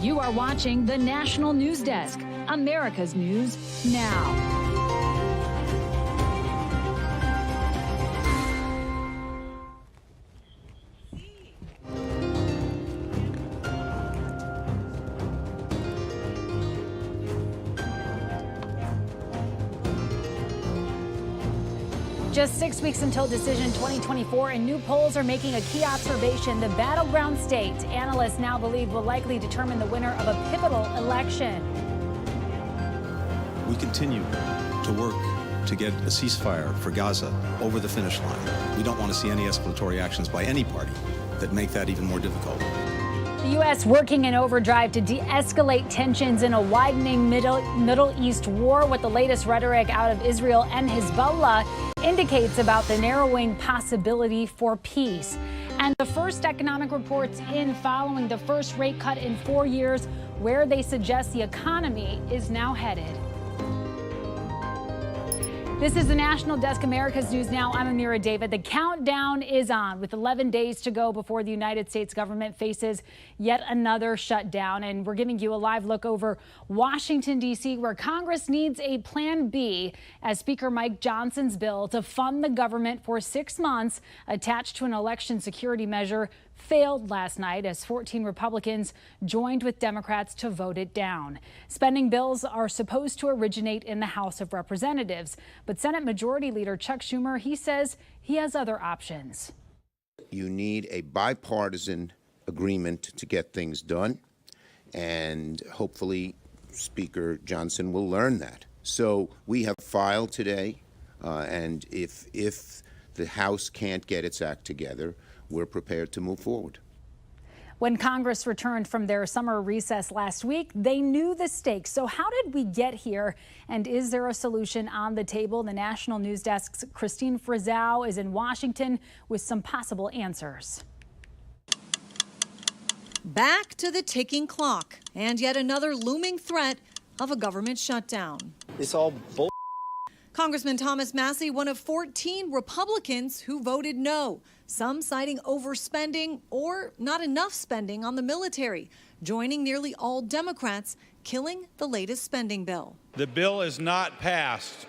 You are watching the National News Desk, America's News Now. Just 6 weeks until decision 2024, and new polls are making a key observation. The battleground state, analysts now believe, will likely determine the winner of a pivotal election. We continue to work to get a ceasefire for Gaza over the finish line. We don't want to see any escalatory actions by any party that make that even more difficult. The U.S. working in overdrive to de-escalate tensions in a widening Middle East war. What the latest rhetoric out of Israel and Hezbollah indicates about the narrowing possibility for peace. And the first economic reports in following the first rate cut in 4 years, where they suggest the economy is now headed. This is the National Desk, America's News Now. I'm Amira David. The countdown is on with 11 days to go before the United States government faces yet another shutdown. And we're giving you a live look over Washington, D.C., where Congress needs a plan B as Speaker Mike Johnson's bill to fund the government for 6 months attached to an election security measure failed last night as 14 Republicans joined with Democrats to vote it down. Spending bills are supposed to originate in the House of Representatives, but Senate Majority Leader Chuck Schumer, he says he has other options. You need a bipartisan agreement to get things done, and hopefully Speaker Johnson will learn that. So we have filed today, and if the House can't get its act together, we're prepared to move forward. When Congress returned from their summer recess last week, they knew the stakes. So how did we get here? And is there a solution on the table? The National News Desk's Christine Frizzell is in Washington with some possible answers. Back to the ticking clock and yet another looming threat of a government shutdown. It's all bull. Congressman Thomas Massie, one of 14 Republicans who voted no, some citing overspending or not enough spending on the military, joining nearly all Democrats, killing the latest spending bill. The bill is not passed.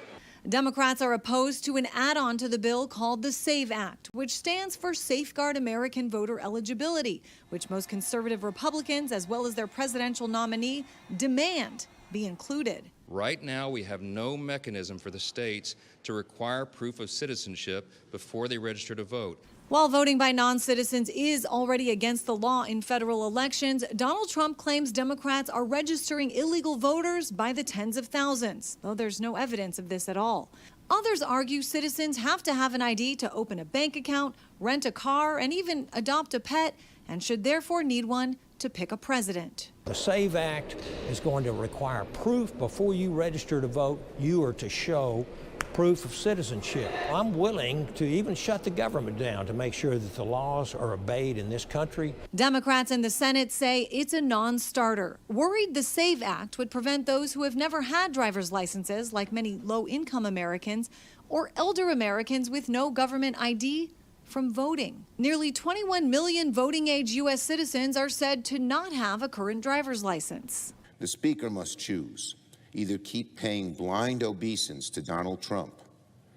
Democrats are opposed to an add-on to the bill called the SAVE Act, which stands for Safeguard American Voter Eligibility, which most conservative Republicans, as well as their presidential nominee, demand be included. Right now, we have no mechanism for the states to require proof of citizenship before they register to vote. While voting by non-citizens is already against the law in federal elections, Donald Trump claims Democrats are registering illegal voters by the tens of thousands, though there's no evidence of this at all. Others argue citizens have to have an ID to open a bank account, rent a car, and even adopt a pet, and should therefore need one to pick a president. The SAVE Act is going to require proof before you register to vote. You are to show proof of citizenship. I'm willing to even shut the government down to make sure that the laws are obeyed in this country. Democrats in the Senate say it's a non-starter, worried the SAVE Act would prevent those who have never had driver's licenses, like many low-income Americans, or elder Americans with no government ID, from voting. Nearly 21 million voting-age U.S. citizens are said to not have a current driver's license. The Speaker must choose. Either keep paying blind obeisance to Donald Trump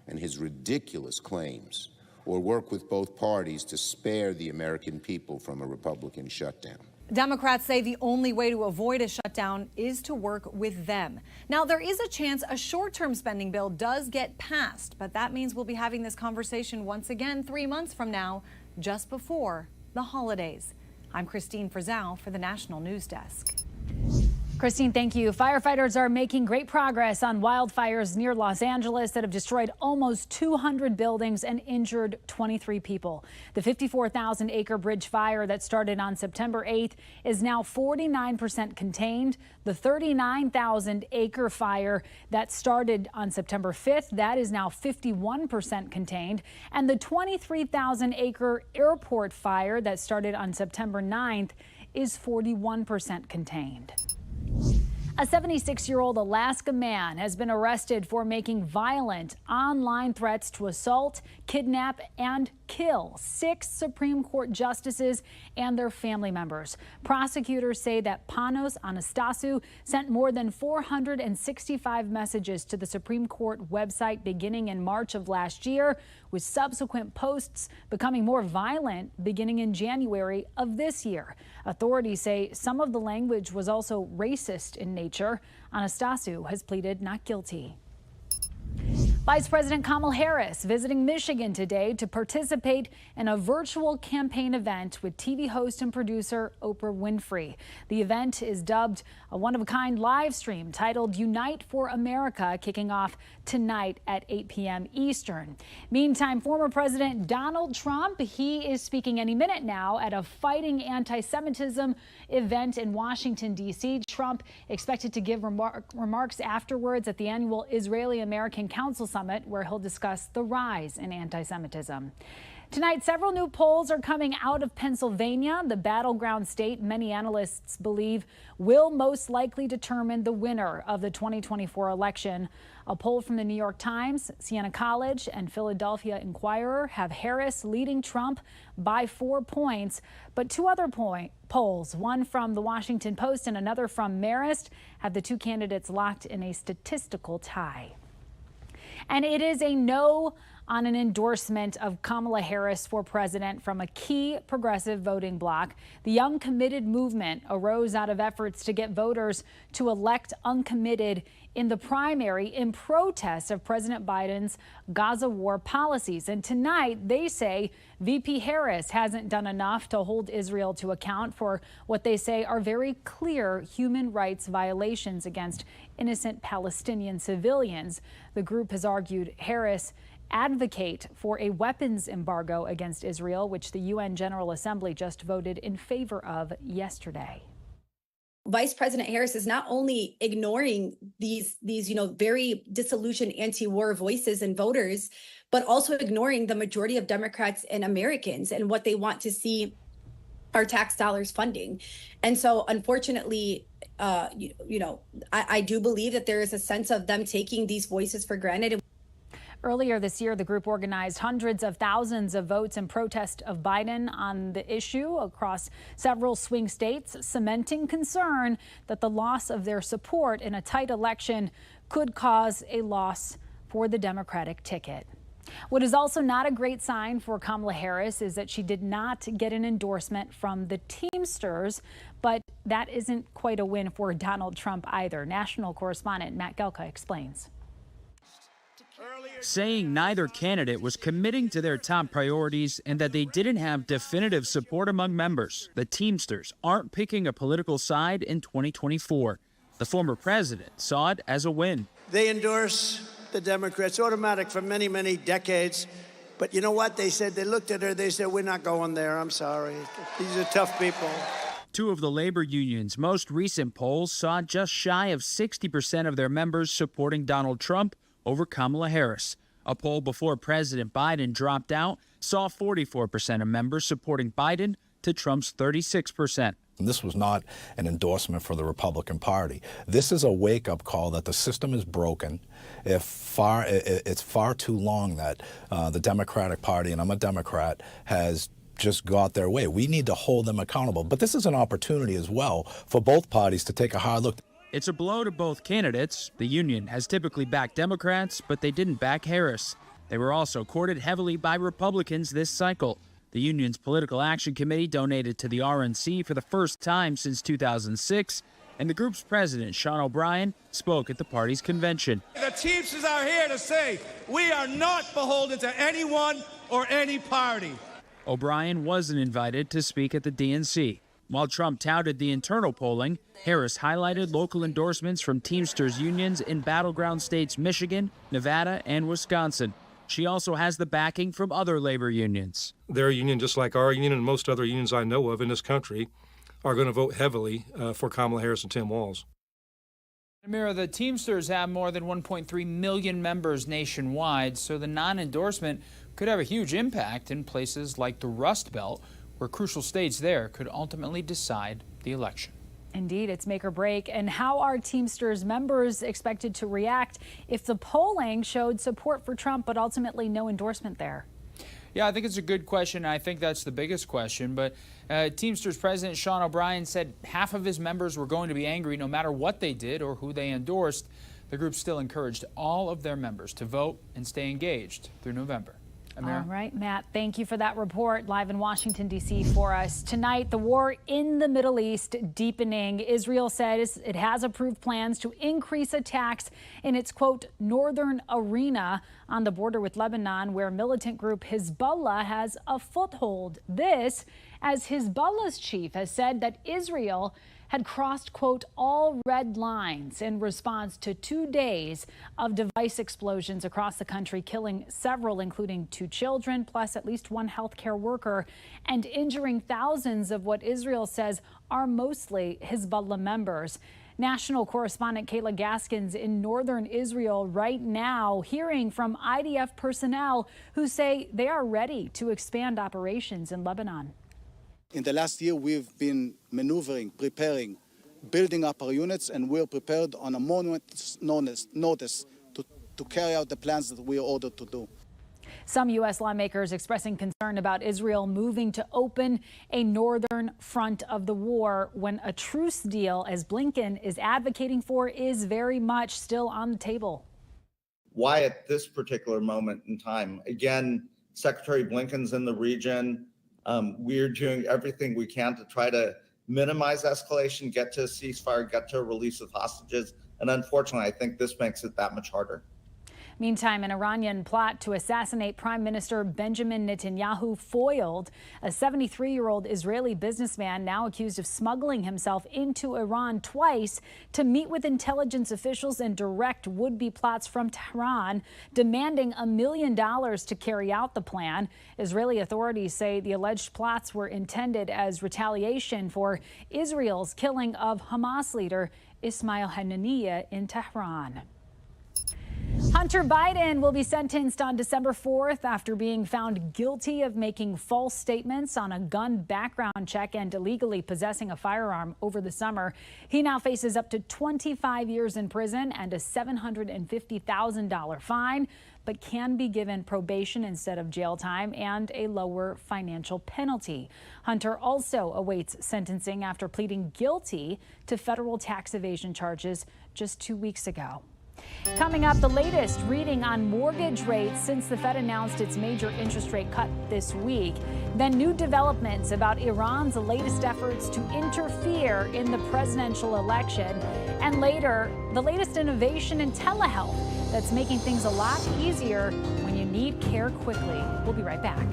and his ridiculous claims, or work with both parties to spare the American people from a Republican shutdown. Democrats say the only way to avoid a shutdown is to work with them. Now, there is a chance a short-term spending bill does get passed, but that means we'll be having this conversation once again 3 months from now, just before the holidays. I'm Christine Frizzell for the National News Desk. Christine, thank you. Firefighters are making great progress on wildfires near Los Angeles that have destroyed almost 200 buildings and injured 23 people. The 54,000-acre bridge fire that started on September 8th is now 49% contained. The 39,000-acre fire that started on September 5th, that is now 51% contained. And the 23,000-acre airport fire that started on September 9th is 41% contained. A 76-year-old Alaska man has been arrested for making violent online threats to assault, kidnap, and kill 6 Supreme Court justices and their family members. Prosecutors say that Panos Anastasiou sent more than 465 messages to the Supreme Court website beginning in March of last year, with subsequent posts becoming more violent beginning in January of this year. Authorities say some of the language was also racist in nature. Anastasiou has pleaded not guilty. Vice President Kamala Harris visiting Michigan today to participate in a virtual campaign event with TV host and producer Oprah Winfrey. The event is dubbed a one-of-a-kind live stream titled Unite for America, kicking off tonight at 8 p.m. Eastern. Meantime, former President Donald Trump, he is speaking any minute now at a Fighting Anti-Semitism event in Washington, D.C. Trump expected to give remarks afterwards at the annual Israeli-American Council Summit, where he'll discuss the rise in anti-Semitism. Tonight, several new polls are coming out of Pennsylvania, the battleground state many analysts believe will most likely determine the winner of the 2024 election. A poll from the New York Times, Siena College, and Philadelphia Inquirer have Harris leading Trump by 4 points. But 2 other polls, one from the Washington Post and another from Marist, have the 2 candidates locked in a statistical tie. And it is a no on an endorsement of Kamala Harris for president from a key progressive voting bloc. The Young Committed movement arose out of efforts to get voters to elect uncommitted in the primary in protest of President Biden's Gaza war policies. And tonight, they say VP Harris hasn't done enough to hold Israel to account for what they say are very clear human rights violations against innocent Palestinian civilians. The group has argued Harris advocate for a weapons embargo against Israel, which the UN General Assembly just voted in favor of yesterday. Vice President Harris is not only ignoring these very disillusioned anti-war voices and voters, but also ignoring the majority of Democrats and Americans and what they want to see our tax dollars funding. And so, unfortunately, I do believe that there is a sense of them taking these voices for granted. Earlier this year, the group organized hundreds of thousands of votes in protest of Biden on the issue across several swing states, cementing concern that the loss of their support in a tight election could cause a loss for the Democratic ticket. What is also not a great sign for Kamala Harris is that she did not get an endorsement from the Teamsters, but that isn't quite a win for Donald Trump either. National correspondent Matt Gelka explains. Saying neither candidate was committing to their top priorities and that they didn't have definitive support among members. The Teamsters aren't picking a political side in 2024. The former president saw it as a win. They endorse the Democrats, automatic for many, many decades. But you know what? They said, they looked at her, they said, we're not going there. I'm sorry. These are tough people. 2 of the labor unions' most recent polls saw just shy of 60% of their members supporting Donald Trump over Kamala Harris. A poll before President Biden dropped out saw 44% of members supporting Biden to Trump's 36%. This was not an endorsement for the Republican Party. This is a wake-up call that the system is broken. It's far too long that the Democratic Party, and I'm a Democrat, has just got their way. We need to hold them accountable. But this is an opportunity as well for both parties to take a hard look. It's a blow to both candidates. The union has typically backed Democrats, but they didn't back Harris. They were also courted heavily by Republicans this cycle. The union's political action committee donated to the RNC for the first time since 2006, and the group's president, Sean O'Brien, spoke at the party's convention. The Teamsters are here to say we are not beholden to anyone or any party. O'Brien wasn't invited to speak at the DNC. While Trump touted the internal polling, Harris highlighted local endorsements from Teamsters unions in battleground states Michigan, Nevada, and Wisconsin. She also has the backing from other labor unions. Their union, just like our union and most other unions I know of in this country, are going to vote heavily for Kamala Harris and Tim Walz. Amira, the Teamsters have more than 1.3 million members nationwide, so the non-endorsement could have a huge impact in places like the Rust Belt, where crucial states there could ultimately decide the election. Indeed, it's make or break. And how are Teamsters members expected to react if the polling showed support for Trump, but ultimately no endorsement there? Yeah, I think it's a good question. I think that's the biggest question. But Teamsters President Sean O'Brien said half of his members were going to be angry no matter what they did or who they endorsed. The group still encouraged all of their members to vote and stay engaged through November. Amira? All right, Matt, thank you for that report live in Washington, D.C. for us. Tonight, the war in the Middle East deepening. Israel says it has approved plans to increase attacks in its, quote, northern arena on the border with Lebanon, where militant group Hezbollah has a foothold. This, as Hezbollah's chief has said that Israel had crossed, quote, all red lines in response to 2 days of device explosions across the country, killing several, including 2 children, plus at least 1 healthcare worker, and injuring thousands of what Israel says are mostly Hezbollah members. National correspondent Kayla Gaskins in northern Israel right now, hearing from IDF personnel who say they are ready to expand operations in Lebanon. In the last year, we've been maneuvering, preparing, building up our units, and we're prepared on a moment's notice to carry out the plans that we are ordered to do. Some U.S. lawmakers expressing concern about Israel moving to open a northern front of the war when a truce deal, as Blinken is advocating for, is very much still on the table. Why at this particular moment in time? Again, Secretary Blinken's in the region. We're doing everything we can to try to minimize escalation, get to a ceasefire, get to a release of hostages. And unfortunately, I think this makes it that much harder. Meantime, an Iranian plot to assassinate Prime Minister Benjamin Netanyahu foiled. A 73-year-old Israeli businessman now accused of smuggling himself into Iran twice to meet with intelligence officials and direct would-be plots from Tehran, demanding $1 million to carry out the plan. Israeli authorities say the alleged plots were intended as retaliation for Israel's killing of Hamas leader Ismail Haniyeh in Tehran. Hunter Biden will be sentenced on December 4th after being found guilty of making false statements on a gun background check and illegally possessing a firearm over the summer. He now faces up to 25 years in prison and a $750,000 fine, but can be given probation instead of jail time and a lower financial penalty. Hunter also awaits sentencing after pleading guilty to federal tax evasion charges just 2 weeks ago. Coming up, the latest reading on mortgage rates since the Fed announced its major interest rate cut this week. Then new developments about Iran's latest efforts to interfere in the presidential election. And later, the latest innovation in telehealth that's making things a lot easier when you need care quickly. We'll be right back.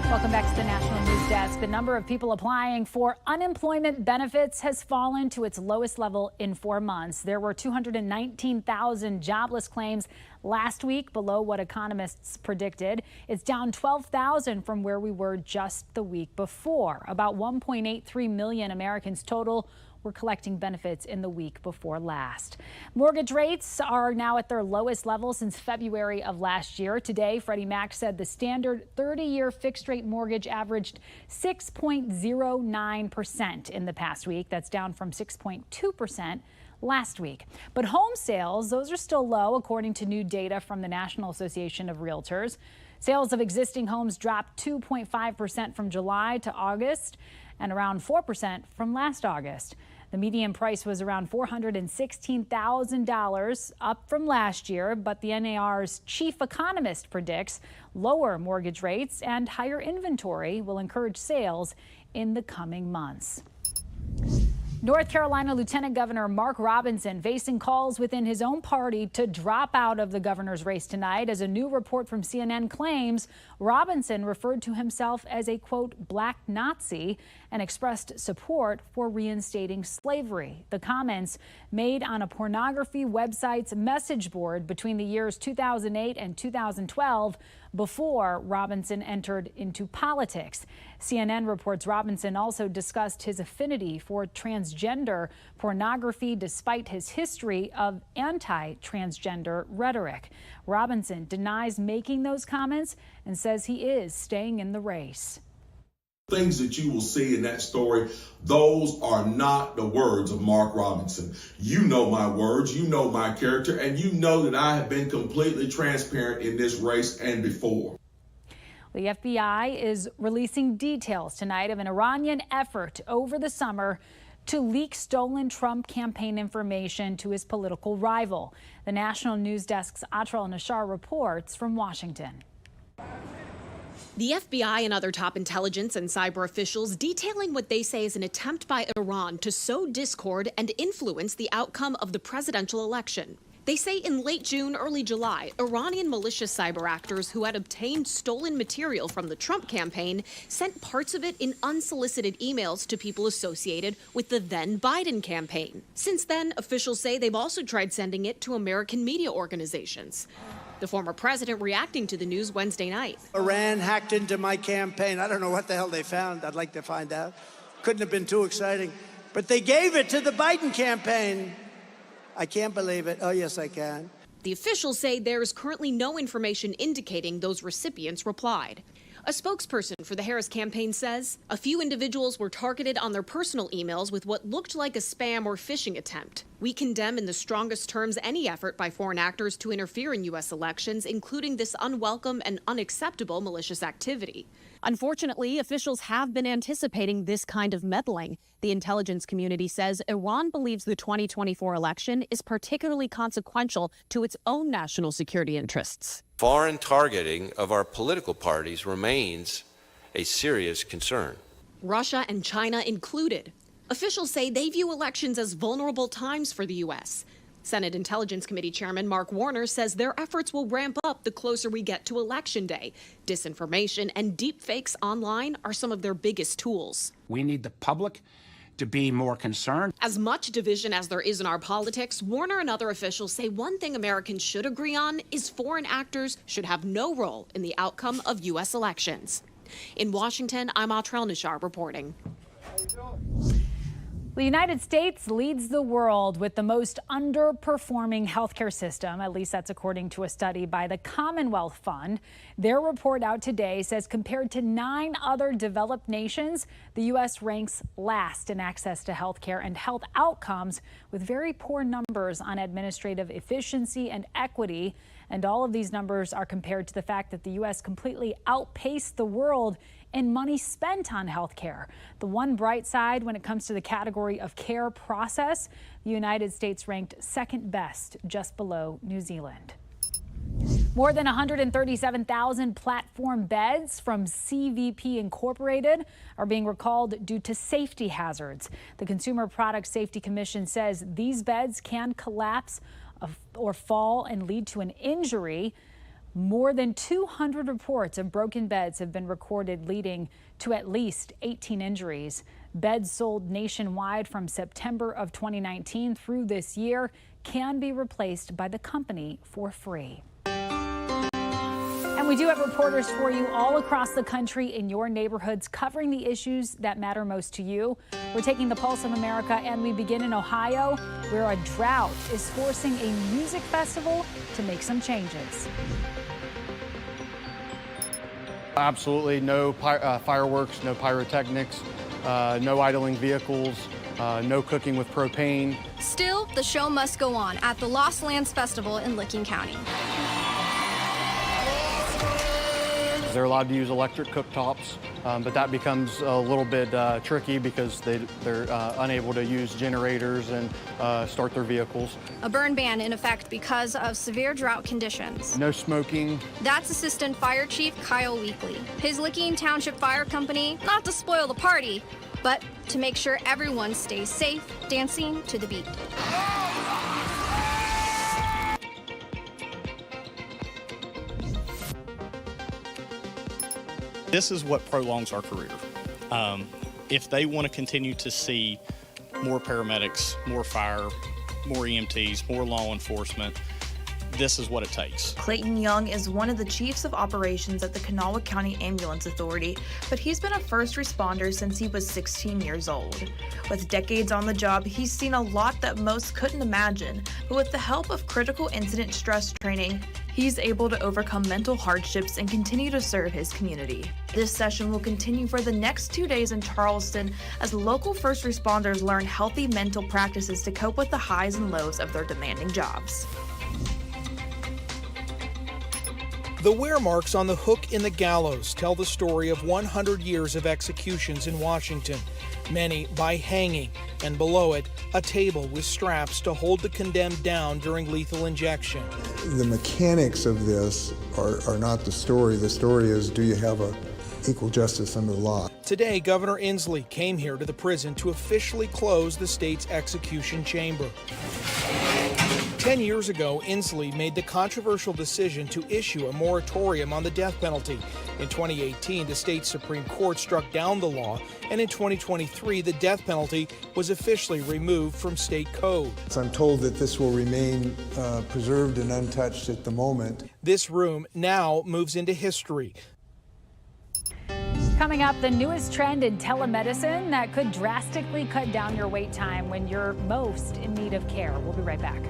Welcome back to the National news desk, the number of people applying for unemployment benefits has fallen to its lowest level in 4 months. There were 219,000 jobless claims last week, below what economists predicted. It's down 12,000 from where we were just the week before. About 1.83 million Americans total were collecting benefits in the week before last. Mortgage rates are now at their lowest level since February of last year. Today, Freddie Mac said the standard 30-year fixed-rate mortgage averaged 6.09% in the past week. That's down from 6.2% last week. But home sales, those are still low, according to new data from the National Association of Realtors. Sales of existing homes dropped 2.5% from July to August and around 4% from last August. The median price was around $416,000, up from last year, but the NAR's chief economist predicts lower mortgage rates and higher inventory will encourage sales in the coming months. North Carolina Lieutenant Governor Mark Robinson facing calls within his own party to drop out of the governor's race tonight, as a new report from CNN claims Robinson referred to himself as a, quote, black Nazi and expressed support for reinstating slavery. The comments made on a pornography website's message board between the years 2008 and 2012, before Robinson entered into politics. CNN reports Robinson also discussed his affinity for transgender pornography despite his history of anti-transgender rhetoric. Robinson denies making those comments and says he is staying in the race. Things that you will see in that story, those are not the words of Mark Robinson. You know my words, you know my character, and you know that I have been completely transparent in this race and before. The FBI is releasing details tonight of an Iranian effort over the summer to leak stolen Trump campaign information to his political rival. The National News Desk's Atral Nashar reports from Washington. The FBI and other top intelligence and cyber officials detailing what they say is an attempt by Iran to sow discord and influence the outcome of the presidential election. They say in late June, early July, Iranian malicious cyber actors who had obtained stolen material from the Trump campaign sent parts of it in unsolicited emails to people associated with the then Biden campaign. Since then, officials say they've also tried sending it to American media organizations. The former president reacting to the news Wednesday night. Iran hacked into my campaign. I don't know what the hell they found. I'd like to find out. Couldn't have been too exciting. But they gave it to the Biden campaign. I can't believe it. Oh, yes, I can. The officials say there is currently no information indicating those recipients replied. A spokesperson for the Harris campaign says a few individuals were targeted on their personal emails with what looked like a spam or phishing attempt. We condemn in the strongest terms any effort by foreign actors to interfere in U.S. elections, including this unwelcome and unacceptable malicious activity. Unfortunately, officials have been anticipating this kind of meddling. The intelligence community says Iran believes the 2024 election is particularly consequential to its own national security interests. Foreign targeting of our political parties remains a serious concern. Russia and China included. Officials say they view elections as vulnerable times for the U.S. Senate Intelligence Committee Chairman Mark Warner says their efforts will ramp up the closer we get to Election Day. Disinformation and deepfakes online are some of their biggest tools. We need the public to be more concerned. As much division as there is in our politics, Warner and other officials say one thing Americans should agree on is foreign actors should have no role in the outcome of U.S. elections. In Washington, I'm Atral Nashar reporting. The United States leads the world with the most underperforming healthcare system. At least that's according to a study by the Commonwealth Fund. Their report out today says compared to 9 other developed nations, the U.S. ranks last in access to healthcare and health outcomes, with very poor numbers on administrative efficiency and equity. And all of these numbers are compared to the fact that the U.S. completely outpaced the world in money spent on health care. The one bright side when it comes to the category of care process, the United States ranked second best, just below New Zealand. More than 137,000 platform beds from CVP Incorporated are being recalled due to safety hazards. The Consumer Product Safety Commission says these beds can collapse or fall and lead to an injury. More than 200 reports of broken beds have been recorded, leading to at least 18 injuries. Beds sold nationwide from September of 2019 through this year can be replaced by the company for free. And we do have reporters for you all across the country in your neighborhoods covering the issues that matter most to you. We're taking the pulse of America, and we begin in Ohio, where a drought is forcing a music festival to make some changes. Absolutely no fireworks, no pyrotechnics, no idling vehicles, no cooking with propane. Still, the show must go on at the Lost Lands Festival in Licking County. They're allowed to use electric cooktops, but that becomes a little bit tricky because they're unable to use generators and start their vehicles. A burn ban in effect because of severe drought conditions. No smoking. That's Assistant Fire Chief Kyle Weekly. His Licking Township Fire Company, not to spoil the party, but to make sure everyone stays safe, dancing to the beat. This is what prolongs our career. If they want to continue to see more paramedics, more fire, more EMTs, more law enforcement, this is what it takes. Clayton Young is one of the chiefs of operations at the Kanawha County Ambulance Authority, but he's been a first responder since he was 16 years old. With decades on the job, he's seen a lot that most couldn't imagine, but with the help of critical incident stress training, he's able to overcome mental hardships and continue to serve his community. This session will continue for the next 2 days in Charleston as local first responders learn healthy mental practices to cope with the highs and lows of their demanding jobs. The wear marks on the hook in the gallows tell the story of 100 years of executions in Washington, many by hanging, and below it, a table with straps to hold the condemned down during lethal injection. The mechanics of this are not the story. The story is, do you have equal justice under the law? Today, Governor Inslee came here to the prison to officially close the state's execution chamber. 10 years ago, Inslee made the controversial decision to issue a moratorium on the death penalty. In 2018, the state Supreme Court struck down the law, and in 2023, the death penalty was officially removed from state code. So I'm told that this will remain preserved and untouched at the moment. This room now moves into history. Coming up, the newest trend in telemedicine that could drastically cut down your wait time when you're most in need of care. We'll be right back.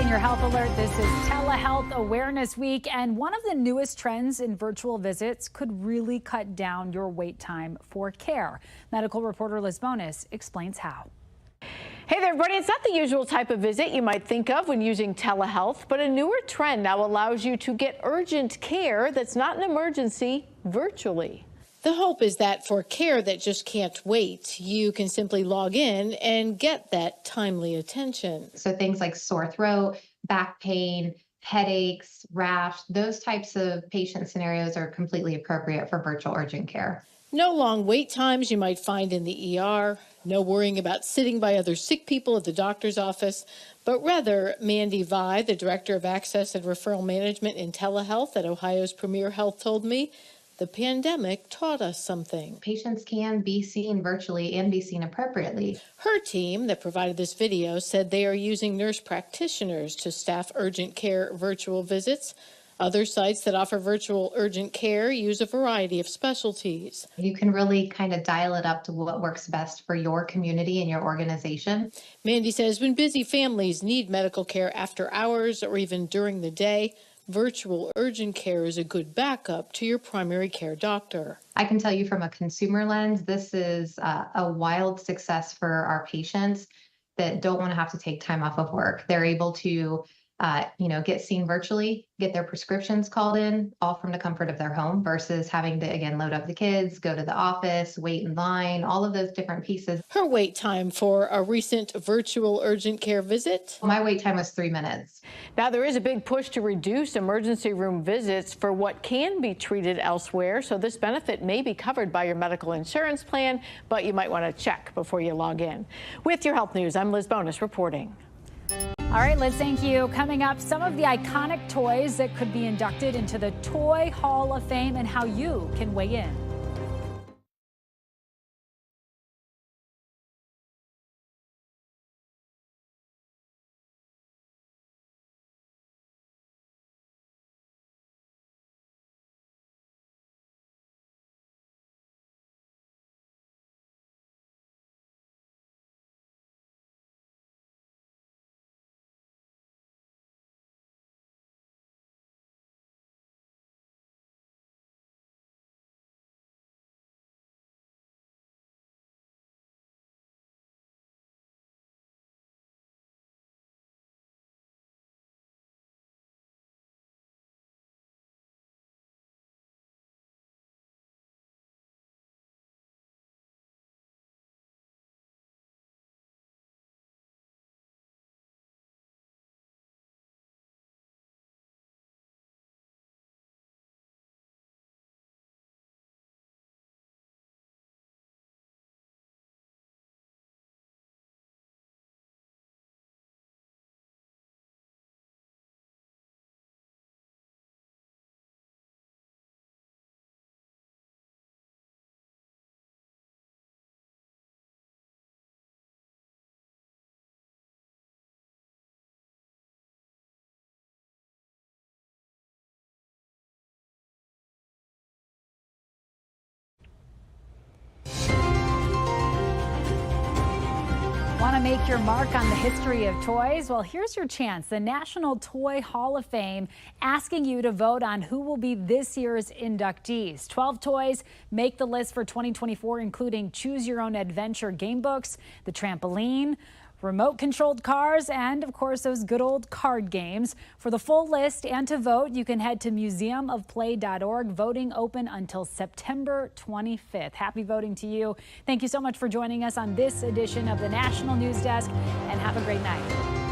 Your health alert. This is Telehealth Awareness Week, and one of the newest trends in virtual visits could really cut down your wait time for care. Medical reporter Liz Bonus explains how. Hey there, everybody. It's not the usual type of visit you might think of when using telehealth, but a newer trend now allows you to get urgent care that's not an emergency virtually. The hope is that for care that just can't wait, you can simply log in and get that timely attention. So things like sore throat, back pain, headaches, rash, those types of patient scenarios are completely appropriate for virtual urgent care. No long wait times you might find in the ER, no worrying about sitting by other sick people at the doctor's office, but rather Mandy Vi, the Director of Access and Referral Management in Telehealth at Ohio's Premier Health, told me the pandemic taught us something. Patients can be seen virtually and be seen appropriately. Her team that provided this video said they are using nurse practitioners to staff urgent care virtual visits. Other sites that offer virtual urgent care use a variety of specialties. You can really kind of dial it up to what works best for your community and your organization. Mandy says when busy families need medical care after hours or even during the day, virtual urgent care is a good backup to your primary care doctor. I can tell you from a consumer lens, this is a wild success for our patients that don't want to have to take time off of work. They're able to get seen virtually, get their prescriptions called in, all from the comfort of their home versus having to, again, load up the kids, go to the office, wait in line, all of those different pieces. Her wait time for a recent virtual urgent care visit? My wait time was 3 minutes. Now, there is a big push to reduce emergency room visits for what can be treated elsewhere, so this benefit may be covered by your medical insurance plan, but you might want to check before you log in. With your health news, I'm Liz Bonus reporting. All right, Liz, thank you. Coming up, some of the iconic toys that could be inducted into the Toy Hall of Fame and how you can weigh in. Want to make your mark on the history of toys? Well, here's your chance. The National Toy Hall of Fame asking you to vote on who will be this year's inductees. 12 toys make the list for 2024, including Choose Your Own Adventure game books, the trampoline, remote-controlled cars, and, of course, those good old card games. For the full list and to vote, you can head to museumofplay.org. Voting open until September 25th. Happy voting to you. Thank you so much for joining us on this edition of the National News Desk, and have a great night.